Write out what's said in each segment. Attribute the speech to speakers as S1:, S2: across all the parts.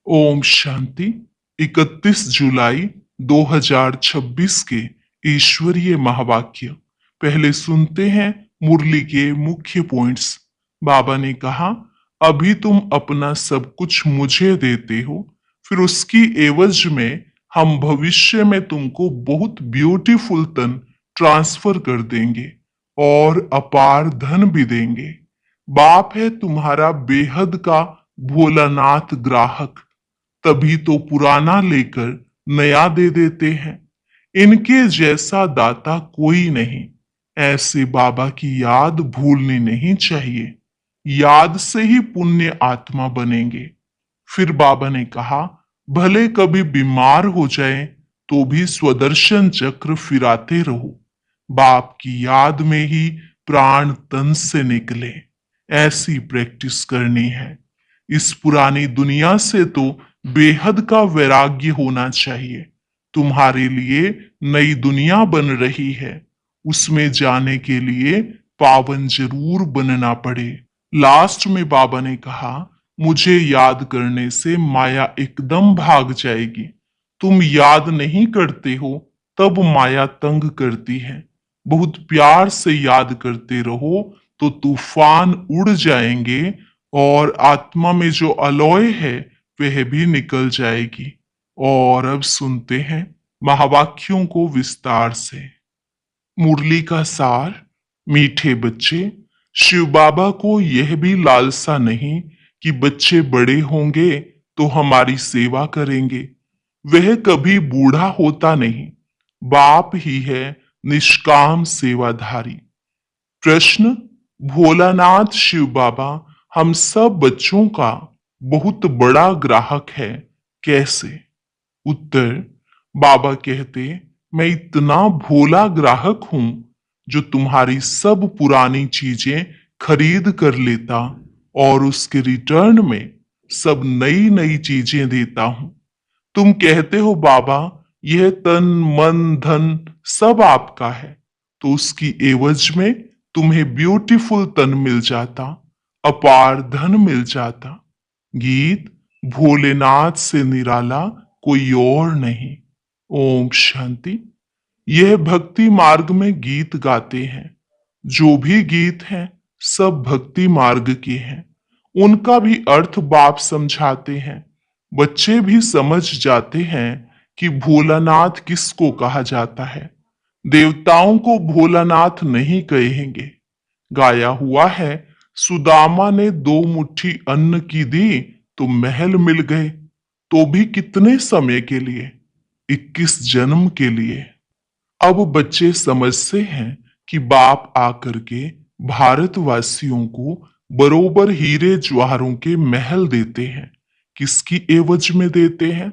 S1: ओम शांति। 31 जुलाई 2026 के ईश्वरीय महावाक्य। पहले सुनते हैं मुरली के मुख्य पॉइंट्स। बाबा ने कहा, अभी तुम अपना सब कुछ मुझे देते हो, फिर उसकी एवज में हम भविष्य में तुमको बहुत ब्यूटीफुल तन ट्रांसफर कर देंगे और अपार धन भी देंगे। बाप है तुम्हारा बेहद का भोलानाथ ग्राहक, तभी तो पुराना लेकर नया दे देते हैं। इनके जैसा दाता कोई नहीं। ऐसे बाबा की याद भूलनी नहीं चाहिए। याद से ही पुण्य आत्मा बनेंगे। फिर बाबा ने कहा, भले कभी बीमार हो जाए तो भी स्वदर्शन चक्र फिराते रहो। बाप की याद में ही प्राण तन से निकले। ऐसी प्रैक्टिस करनी है। इस पुरानी दुनिया से तो बेहद का वैराग्य होना चाहिए। तुम्हारे लिए नई दुनिया बन रही है, उसमें जाने के लिए पावन जरूर बनना पड़े। लास्ट में बाबा ने कहा, मुझे याद करने से माया एकदम भाग जाएगी। तुम याद नहीं करते हो तब माया तंग करती है। बहुत प्यार से याद करते रहो तो तूफान उड़ जाएंगे और आत्मा में जो अलौय है वह भी निकल जाएगी। और अब सुनते हैं महावाक्यों को विस्तार से। मुरली का सार। मीठे बच्चे, शिव बाबा को यह भी लालसा नहीं कि बच्चे बड़े होंगे तो हमारी सेवा करेंगे। वह कभी बूढ़ा होता नहीं। बाप ही है निष्काम सेवाधारी। प्रश्न, भोलानाथ शिव बाबा हम सब बच्चों का बहुत बड़ा ग्राहक है, कैसे? उत्तर, बाबा कहते, मैं इतना भोला ग्राहक हूं जो तुम्हारी सब पुरानी चीजें खरीद कर लेता और उसके रिटर्न में सब नई नई चीजें देता हूं। तुम कहते हो बाबा यह तन मन धन सब आपका है, तो उसकी एवज में तुम्हें ब्यूटीफुल तन मिल जाता, अपार धन मिल जाता। गीत, भोलेनाथ से निराला कोई और नहीं। ओम शांति। यह भक्ति मार्ग में गीत गाते हैं। जो भी गीत हैं सब भक्ति मार्ग के हैं। उनका भी अर्थ बाप समझाते हैं। बच्चे भी समझ जाते हैं कि भोलानाथ किसको कहा जाता है। देवताओं को भोलानाथ नहीं कहेंगे। गाया हुआ है, सुदामा ने 2 मुट्ठी अन्न की दी तो महल मिल गए, तो भी कितने समय के लिए? 21 जन्म के लिए। अब बच्चे समझते हैं कि बाप आकर के भारतवासियों को बरोबर हीरे ज्वाहरों के महल देते हैं। किसकी एवज में देते हैं?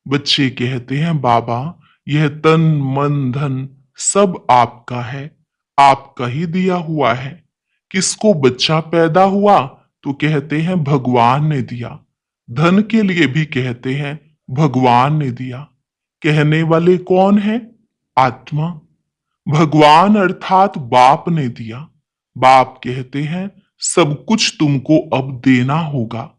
S1: बच्चे कहते हैं, बाबा यह तन मन धन सब आपका है, आपका ही दिया हुआ है। किसको बच्चा पैदा हुआ तो कहते हैं भगवान ने दिया। धन के लिए भी कहते हैं भगवान ने दिया। कहने वाले कौन है? आत्मा। भगवान अर्थात बाप ने दिया। बाप कहते हैं सब कुछ तुमको अब देना होगा।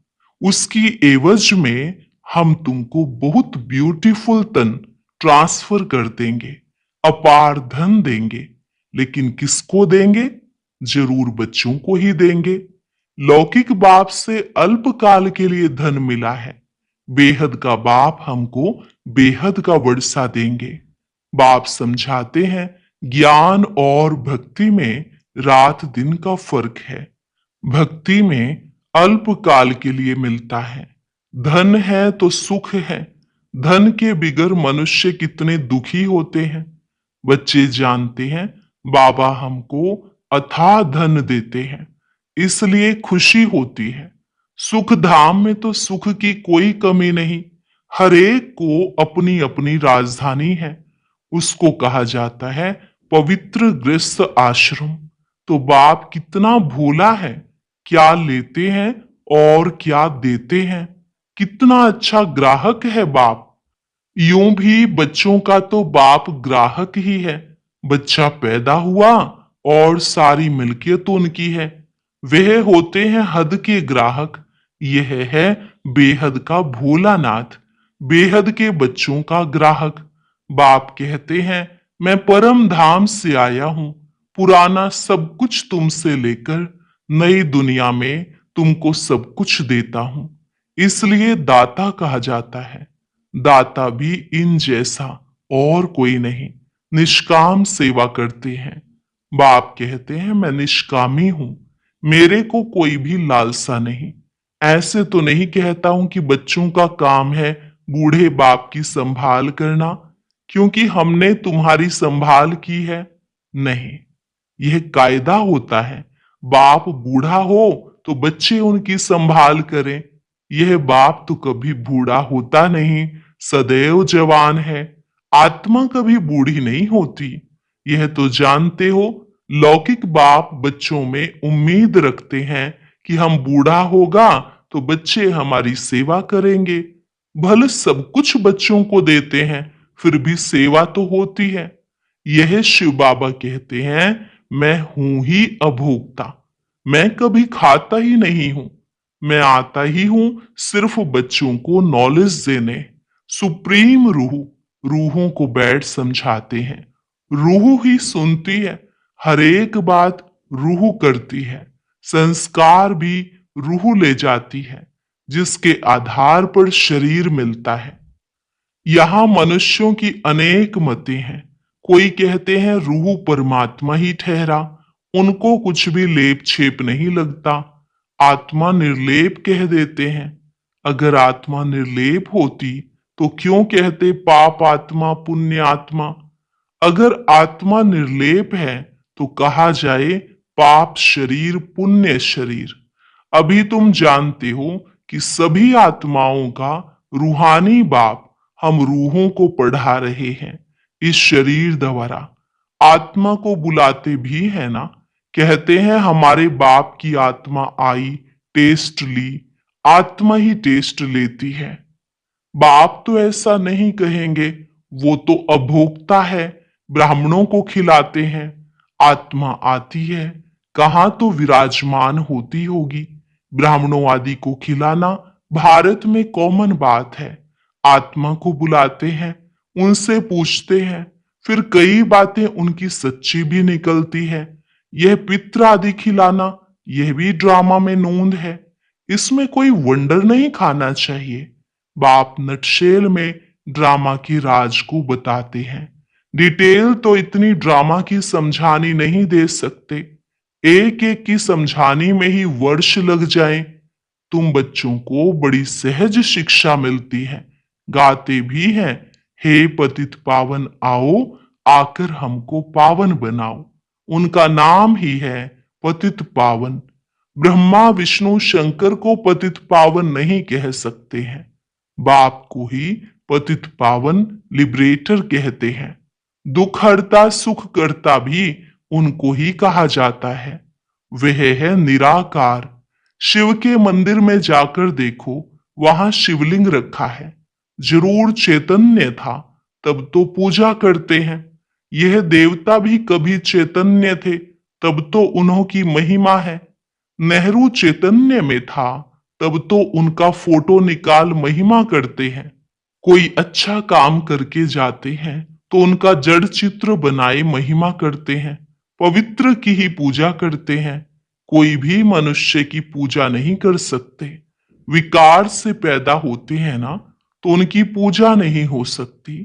S1: उसकी एवज में हम तुमको बहुत ब्यूटीफुल तन ट्रांसफर कर देंगे, अपार धन देंगे। लेकिन किसको देंगे? जरूर बच्चों को ही देंगे। लौकिक बाप से अल्प काल के लिए धन मिला है। बेहद का बाप हमको बेहद का वर्षा देंगे। बाप समझाते हैं, ज्ञान और भक्ति में रात दिन का फर्क है। भक्ति में अल्प काल के लिए मिलता है। धन है तो सुख है। धन के बिगर मनुष्य कितने दुखी होते हैं। बच्चे जानते हैं बाबा हमको अथाह धन देते हैं, इसलिए खुशी होती है। सुख धाम में तो सुख की कोई कमी नहीं। हर एक को अपनी अपनी राजधानी है। उसको कहा जाता है पवित्र गृहस्थ आश्रम। तो बाप कितना भोला है, क्या लेते हैं और क्या देते हैं। कितना अच्छा ग्राहक है बाप। यूं भी बच्चों का तो बाप ग्राहक ही है। बच्चा पैदा हुआ और सारी मिल्कियत उनकी है। वह होते हैं हद के ग्राहक। यह है बेहद का भोलानाथ, बेहद के बच्चों का ग्राहक। बाप कहते हैं, मैं परम धाम से आया हूं, पुराना सब कुछ तुमसे लेकर नई दुनिया में तुमको सब कुछ देता हूं। इसलिए दाता कहा जाता है। दाता भी इन जैसा और कोई नहीं, निष्काम सेवा करते हैं। बाप कहते हैं, मैं निष्कामी हूं, मेरे को कोई भी लालसा नहीं। ऐसे तो नहीं कहता हूं कि बच्चों का काम है बूढ़े बाप की संभाल करना, क्योंकि हमने तुम्हारी संभाल की है। नहीं, यह कायदा होता है। बाप बूढ़ा हो तो बच्चे उनकी संभाल करें। यह बाप तो कभी बूढ़ा होता नहीं, सदैव जवान है। आत्मा कभी बूढ़ी नहीं होती। यह तो जानते हो। लौकिक बाप बच्चों में उम्मीद रखते हैं कि हम बूढ़ा होगा तो बच्चे हमारी सेवा करेंगे। भले सब कुछ बच्चों को देते हैं, फिर भी सेवा तो होती है। यह शिव बाबा कहते हैं, मैं हूं ही अभोक्ता। मैं कभी खाता ही नहीं हूं। मैं आता ही हूं सिर्फ बच्चों को नॉलेज देने। सुप्रीम रूह रूहों को बैठ समझाते हैं। रूह ही सुनती है, हर एक बात रूह करती है। संस्कार भी रूह ले जाती है, जिसके आधार पर शरीर मिलता है। यहाँ मनुष्यों की अनेक मतें हैं। कोई कहते हैं रूह परमात्मा ही ठहरा, उनको कुछ भी लेप छेप नहीं लगता। आत्मा निर्लेप कह देते हैं। अगर आत्मा निर्लेप होती तो क्यों कहते पाप आत्मा पुण्य आत्मा। अगर आत्मा निर्लेप है तो कहा जाए पाप शरीर पुण्य शरीर। अभी तुम जानते हो कि सभी आत्माओं का रूहानी बाप हम रूहों को पढ़ा रहे हैं इस शरीर द्वारा। आत्मा को बुलाते भी है ना, कहते हैं हमारे बाप की आत्मा आई, टेस्ट ली। आत्मा ही टेस्ट लेती है। बाप तो ऐसा नहीं कहेंगे, वो तो अभोक्ता है, ब्राह्मणों को खिलाते हैं। आत्मा आती है, कहां तो विराजमान होती होगी। ब्राह्मणों आदि को खिलाना भारत में कॉमन बात है। आत्मा को बुलाते हैं, उनसे पूछते हैं, फिर कई बातें उनकी सच्ची भी निकलती है। यह पित्र आदि खिलाना, यह भी ड्रामा में नोंद है। इसमें कोई वंडर नहीं खाना चाहिए। बाप नटशेल में ड्रामा की राज को बताते हैं। डिटेल तो इतनी ड्रामा की समझानी नहीं दे सकते। एक एक की समझानी में ही वर्ष लग जाए। तुम बच्चों को बड़ी सहज शिक्षा मिलती है, गाते भी हैं, हे पतित पावन आओ, आकर हमको पावन बनाओ। उनका नाम ही है पतित पावन। ब्रह्मा विष्णु शंकर को पतित पावन नहीं कह सकते हैं। बाप को ही पतित पावन लिबरेटर कहते हैं। दुख हरता सुख करता भी उनको ही कहा जाता है। वह है निराकार। शिव के मंदिर में जाकर देखो, वहां शिवलिंग रखा है। जरूर चैतन्य था, तब तो पूजा करते हैं। यह देवता भी कभी चैतन्य थे, तब तो उन्हों की महिमा है। नेहरू चैतन्य में था, तब तो उनका फोटो निकाल महिमा करते हैं। कोई अच्छा काम करके जाते हैं तो उनका जड़ चित्र बनाए महिमा करते हैं। पवित्र की ही पूजा करते हैं। कोई भी मनुष्य की पूजा नहीं कर सकते। विकार से पैदा होते हैं ना, तो उनकी पूजा नहीं हो सकती।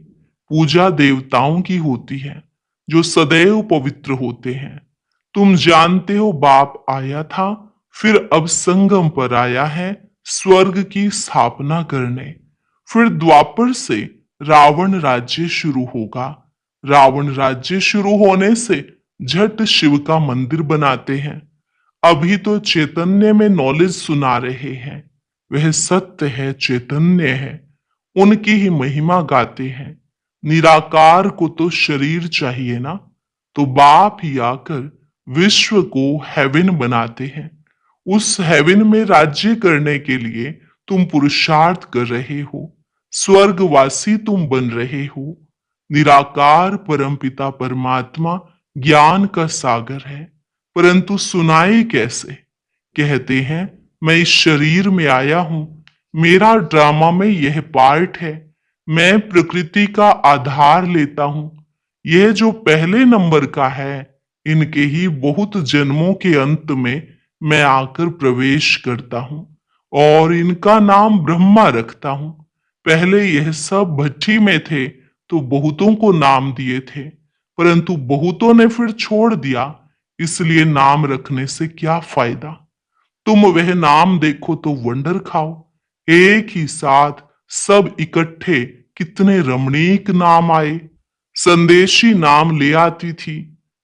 S1: पूजा देवताओं की होती है, जो सदैव पवित्र होते हैं। तुम जानते हो बाप आया था, फिर अब संगम पर आया है स्वर्ग की स्थापना करने। फिर द्वापर से रावण राज्य शुरू होगा। रावण राज्य शुरू होने से झट शिव का मंदिर बनाते हैं। अभी तो चैतन्य में नॉलेज सुना रहे हैं। वह सत्य है, चैतन्य है, उनकी ही महिमा गाते हैं। निराकार को तो शरीर चाहिए ना, तो बाप ही आकर विश्व को हेवन बनाते हैं। उस हेवन में राज्य करने के लिए तुम पुरुषार्थ कर रहे हो। स्वर्गवासी तुम बन रहे हो। निराकार परमपिता परमात्मा ज्ञान का सागर है, परंतु सुनाए कैसे। कहते हैं मैं इस शरीर में आया हूं, मेरा ड्रामा में यह पार्ट है। मैं प्रकृति का आधार लेता हूं। यह जो पहले नंबर का है, इनके ही बहुत जन्मों के अंत में मैं आकर प्रवेश करता हूं और इनका नाम ब्रह्मा रखता हूं। पहले यह सब भट्ठी में थे तो बहुतों को नाम दिए थे, परंतु बहुतों ने फिर छोड़ दिया, इसलिए नाम रखने से क्या फायदा। तुम वह नाम देखो तो वंडर खाओ। एक ही साथ सब इकट्ठे कितने रमणीक नाम आए। संदेशी नाम ले आती थी,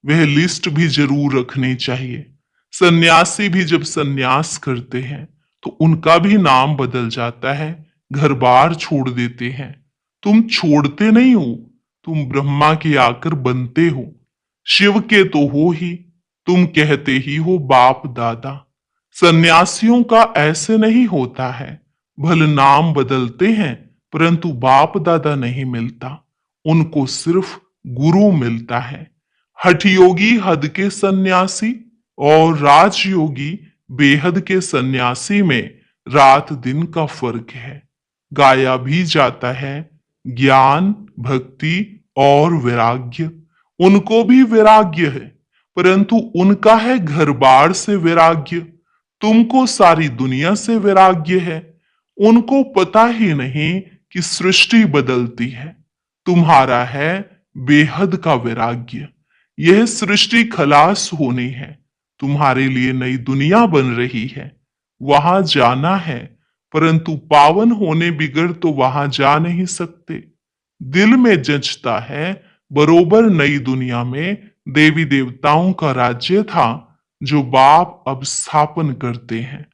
S1: वह लिस्ट भी जरूर रखनी चाहिए। सन्यासी भी जब सन्यास करते हैं तो उनका भी नाम बदल जाता है, घर बार छोड़ देते हैं। तुम छोड़ते नहीं हो, तुम ब्रह्मा के आकर बनते हो, शिव के तो हो ही, तुम कहते ही हो बाप दादा। सन्यासियों का ऐसे नहीं होता है, भले नाम बदलते हैं परंतु बाप दादा नहीं मिलता, उनको सिर्फ गुरु मिलता है। हठयोगी हद के सन्यासी और राजयोगी बेहद के सन्यासी में रात दिन का फर्क है। गाया भी जाता है ज्ञान, भक्ति और वैराग्य। उनको भी वैराग्य है, परंतु उनका है घर बार से वैराग्य। तुमको सारी दुनिया से वैराग्य है। उनको पता ही नहीं कि सृष्टि बदलती है। तुम्हारा है बेहद का वैराग्य। यह सृष्टि खलास होनी है, तुम्हारे लिए नई दुनिया बन रही है, वहां जाना है, परंतु पावन होने बिगड़ तो वहां जा नहीं सकते। दिल में जचता है बरोबर नई दुनिया में देवी देवताओं का राज्य था जो बाप अब स्थापन करते हैं।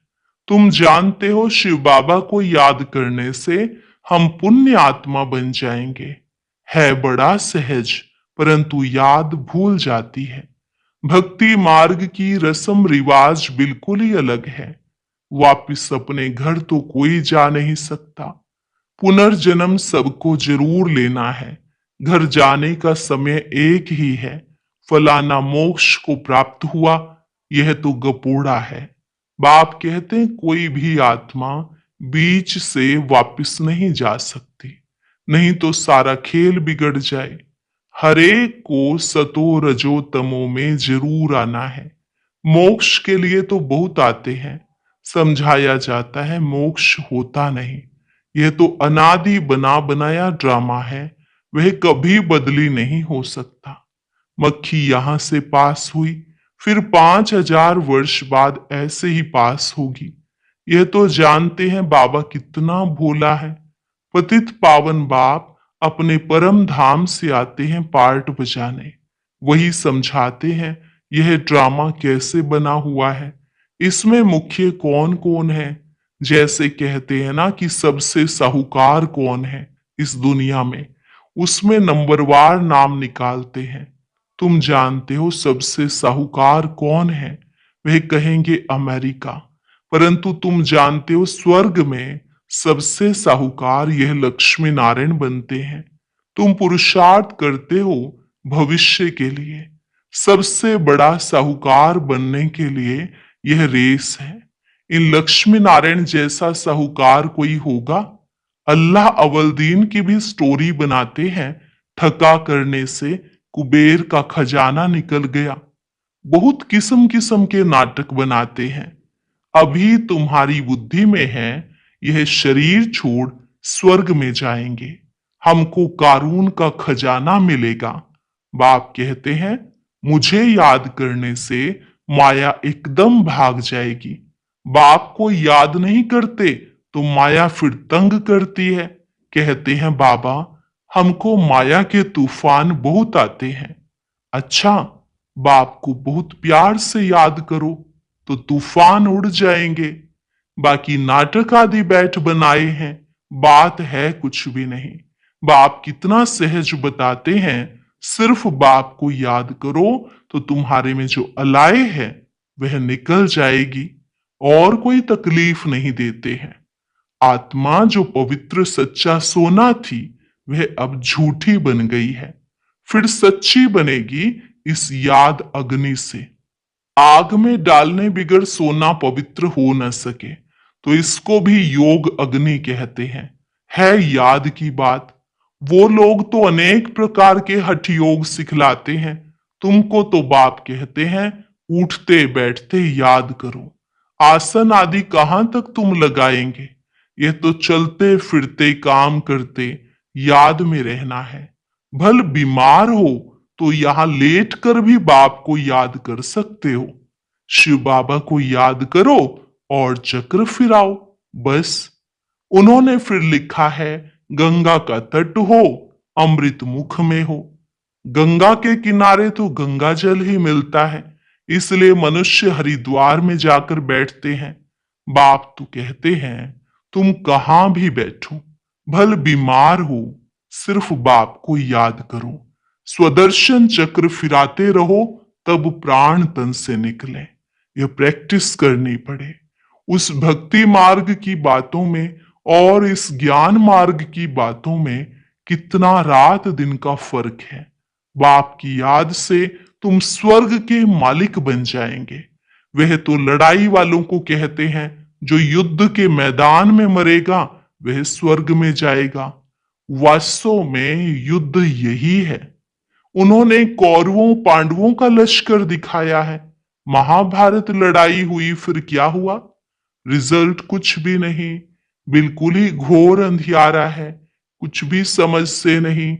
S1: तुम जानते हो शिव बाबा को याद करने से हम पुण्य आत्मा बन जाएंगे। है बड़ा सहज, परंतु याद भूल जाती है। भक्ति मार्ग की रस्म रिवाज बिल्कुल ही अलग है। वापिस अपने घर तो कोई जा नहीं सकता। पुनर्जन्म सबको जरूर लेना है। घर जाने का समय एक ही है। फलाना मोक्ष को प्राप्त हुआ, यह तो गपोड़ा है। बाप कहते हैं कोई भी आत्मा बीच से वापिस नहीं जा सकती, नहीं तो सारा खेल बिगड़ जाए। हरेक को सतो रजो तमो में जरूर आना है। मोक्ष के लिए तो बहुत आते हैं, समझाया जाता है मोक्ष होता नहीं। यह तो अनादि बना बनाया ड्रामा है, वह कभी बदली नहीं हो सकता। मक्खी यहां से पास हुई, फिर 5,000 वर्ष बाद ऐसे ही पास होगी। यह तो जानते हैं बाबा कितना भोला है। पतित पावन बाप अपने परम धाम से आते हैं पार्ट बजाने, वही समझाते हैं यह ड्रामा कैसे बना हुआ है, इसमें मुख्य कौन कौन है। जैसे कहते हैं ना कि सबसे साहूकार कौन है इस दुनिया में, उसमें नंबरवार नाम निकालते हैं। तुम जानते हो सबसे साहूकार कौन है, वह कहेंगे अमेरिका। परंतु तुम जानते हो स्वर्ग में सबसे साहूकार यह लक्ष्मी नारायण बनते हैं। तुम पुरुषार्थ करते हो भविष्य के लिए, सबसे बड़ा साहूकार बनने के लिए यह रेस है। इन लक्ष्मी नारायण जैसा साहूकार कोई होगा? अल्लाह अवलदीन की भी स्टोरी बनाते हैं, ठगा करने से कुबेर का खजाना निकल गया। बहुत किस्म किस्म के नाटक बनाते हैं। अभी तुम्हारी बुद्धि में है यह शरीर छोड़ स्वर्ग में जाएंगे, हमको कारून का खजाना मिलेगा। बाप कहते हैं मुझे याद करने से माया एकदम भाग जाएगी। बाप को याद नहीं करते तो माया फिर तंग करती है। कहते हैं बाबा हमको माया के तूफान बहुत आते हैं। अच्छा, बाप को बहुत प्यार से याद करो तो तूफान उड़ जाएंगे। बाकी नाटक आदि बैठ बनाए हैं, बात है कुछ भी नहीं। बाप कितना सहज बताते हैं, सिर्फ बाप को याद करो तो तुम्हारे में जो अलाए है वह निकल जाएगी, और कोई तकलीफ नहीं देते हैं। आत्मा जो पवित्र सच्चा सोना थी वह अब झूठी बन गई है, फिर सच्ची बनेगी इस याद अग्नि से। आग में डालने बिगर सोना पवित्र हो न सके, तो इसको भी योग अग्नि कहते हैं। है याद की बात, वो लोग तो अनेक प्रकार के हठ योग सिखलाते हैं, तुमको तो बाप कहते हैं उठते बैठते याद करो। आसन आदि कहां तक तुम लगाएंगे? ये तो चलते फिरते काम करते याद में रहना है। भल बीमार हो तो यहां लेट कर भी बाप को याद कर सकते हो। शिव बाबा को याद करो और चक्र फिराओ, बस। उन्होंने फिर लिखा है, गंगा का तट हो, अमृत मुख में हो। गंगा के किनारे तो गंगा जल ही मिलता है, इसलिए मनुष्य हरिद्वार में जाकर बैठते हैं। बाप तो कहते हैं तुम कहां भी बैठो, भल बीमार हो, सिर्फ बाप को याद करो। स्वदर्शन चक्र फिराते रहो, तब प्राण तन से निकले। यह प्रैक्टिस करनी पड़े। उस भक्ति मार्ग की बातों में और इस ज्ञान मार्ग की बातों में कितना रात दिन का फर्क है। बाप की याद से तुम स्वर्ग के मालिक बन जाएंगे। वह तो लड़ाई वालों को कहते हैं, जो युद्ध के मैदान में मरेगा वह स्वर्ग में जाएगा। वास्तव में युद्ध यही है। उन्होंने कौरवों पांडवों का लश्कर दिखाया है। महाभारत लड़ाई हुई, फिर क्या हुआ? रिजल्ट कुछ भी नहीं, बिल्कुल ही घोर अंधियारा है, कुछ भी समझ से नहीं।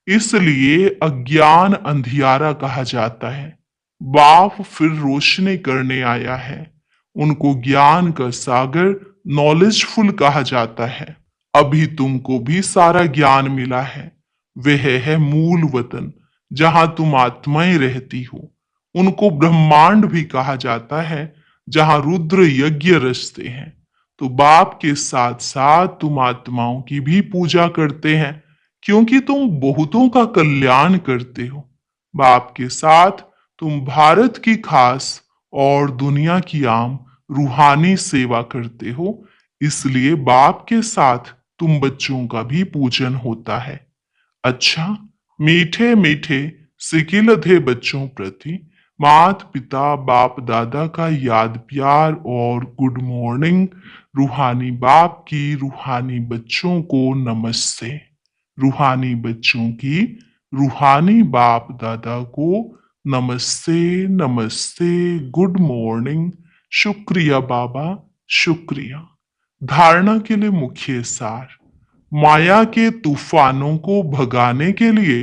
S1: इसलिए अज्ञान अंधियारा कहा जाता है। बाप फिर रोशनी करने आया है। उनको ज्ञान का सागर नॉलेजफुल कहा जाता है। अभी तुमको भी सारा ज्ञान मिला है। वह है मूल वतन, जहां तुम आत्माएं रहती हो। उनको ब्रह्मांड भी कहा जाता है, जहां रुद्र यज्ञ रचते हैं। तो बाप के साथ साथ तुम आत्माओं की भी पूजा करते हैं, क्योंकि तुम बहुतों का कल्याण करते हो। बाप के साथ तुम भारत की खास और दुनिया की आम रूहानी सेवा करते हो, इसलिए बाप के साथ तुम बच्चों का भी पूजन होता है। अच्छा, मीठे मीठे सिकिलधे बच्चों प्रति मात पिता बाप दादा का याद प्यार और गुड मॉर्निंग। रूहानी बाप की रूहानी बच्चों को नमस्ते। रूहानी बच्चों की रूहानी बाप दादा को नमस्ते नमस्ते, गुड मॉर्निंग। शुक्रिया बाबा, शुक्रिया। धारणा के लिए मुख्य सार, माया के तूफानों को भगाने के लिए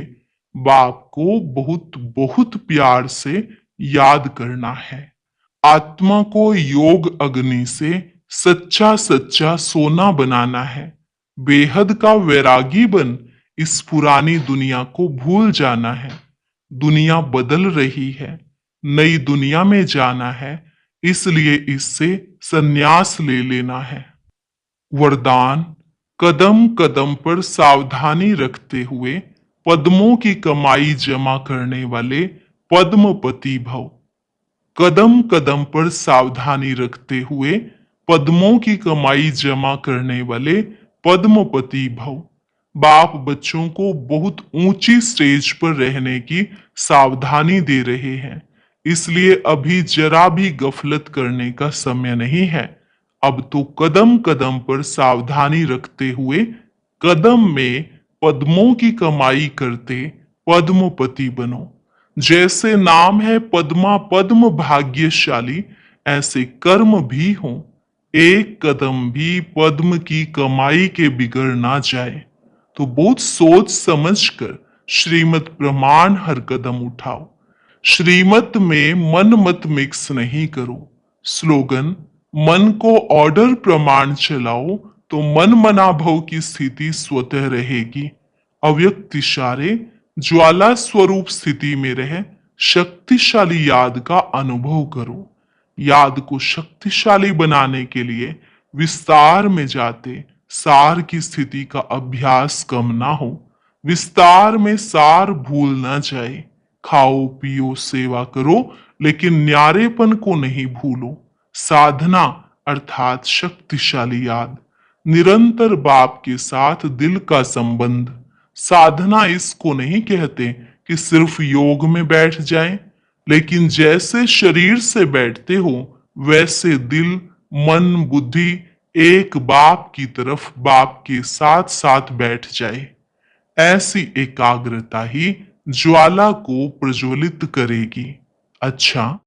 S1: बाप को बहुत बहुत प्यार से याद करना है। आत्मा को योग अग्नि से सच्चा सच्चा सोना बनाना है। बेहद का वैरागी बन इस पुरानी दुनिया को भूल जाना है। दुनिया बदल रही है, नई दुनिया में जाना है, इसलिए इससे संन्यास ले लेना है। वरदान, कदम कदम पर सावधानी रखते हुए पद्मों की कमाई जमा करने वाले पद्मपति भव। कदम कदम पर सावधानी रखते हुए पद्मों की कमाई जमा करने वाले पद्मपति भव। बाप बच्चों को बहुत ऊंची स्टेज पर रहने की सावधानी दे रहे हैं, इसलिए अभी जरा भी गफलत करने का समय नहीं है। अब तो कदम कदम पर सावधानी रखते हुए कदम में पद्मों की कमाई करते पद्मपति बनो। जैसे नाम है पद्मा पद्म भाग्यशाली, ऐसे कर्म भी हों। एक कदम भी पद्म की कमाई के बिगड़ ना जाए, तो बहुत सोच समझ कर श्रीमत प्रमाण हर कदम उठाओ। श्रीमत में मन मत मिक्स नहीं करो। स्लोगन, मन को ऑर्डर प्रमाण चलाओ तो मन मना भव की स्थिति स्वतः रहेगी। अव्यक्त इशारे ज्वाला स्वरूप स्थिति में रह शक्तिशाली याद का अनुभव करो। याद को शक्तिशाली बनाने के लिए विस्तार में जाते सार की स्थिति का अभ्यास कम ना हो। विस्तार में सार भूल ना जाए। खाओ पियो सेवा करो, लेकिन न्यारेपन को नहीं भूलो। साधना अर्थात शक्तिशाली याद, निरंतर बाप के साथ दिल का संबंध। साधना इसको नहीं कहते कि सिर्फ योग में बैठ जाएं, लेकिन जैसे शरीर से बैठते हो वैसे दिल मन बुद्धि एक बाप की तरफ बाप के साथ साथ बैठ जाए। ऐसी एकाग्रता ही ज्वाला को प्रज्वलित करेगी। अच्छा,